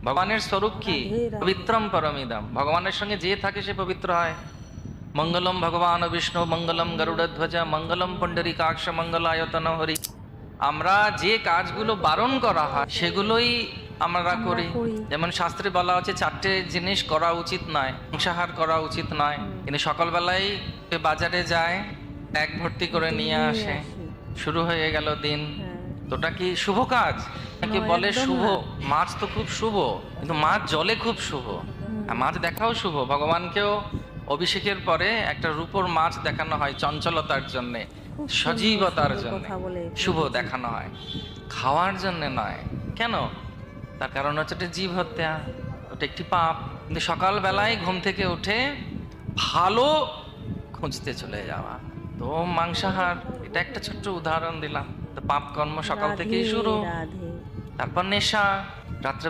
ভগবানের স্বরূপ কি? রাধে রাধে। পবিত্রম পরমিদম। ভগবানের সঙ্গে যে থাকে সে পবিত্র হয়। মঙ্গলম ভগবান বিষ্ণু মঙ্গলম গরুড়ধ্বজ মঙ্গলম পুণ্ডরীকাক্ষ মঙ্গলায়তন হরি। আমরা যে কাজগুলো বারণ করা হয় সেগুলোই আমরা করি। যেমন শাস্ত্রে বলা হচ্ছে 4টে জিনিস করা উচিত নয়। মাংসাহার করা উচিত নয়, কিন্তু সকালবেলায় বাজারে যায়, ব্যাগ ভর্তি করে নিয়ে আসে, শুরু হয়ে গেল দিন। তো ওটা কি শুভ কাজ? নাকি নয়, বলে একদম শুভ? না। মাছ তো খুব শুভ, কিন্তু মাছ জলে খুব শুভ। আর মাছ দেখাও শুভ। ভগবানকেও অভিষেকের পরে একটা রূপোর মাছ দেখানো হয় চঞ্চলতার জন্য, খুব সুন্দর, সজীবতার সুন্দর জন্য কথা বলে শুভ বলেছেন। দেখানো হয়, খাওয়ার জন্য নয়। কেন? তার কারণ হচ্ছে এটা জীব হত্যা, ওটা একটি পাপ। কিন্তু সকালবেলায় ঘুম থেকে উঠে ভালো খুঁজতে চলে যাওয়া, তো মাংসাহার, এটা একটা ছোট্ট উদাহরণ দিলাম। তো পাপ কর্ম সকাল রাধে থেকেই শুরু। রাধে। তারপর নেশা, রাত্রে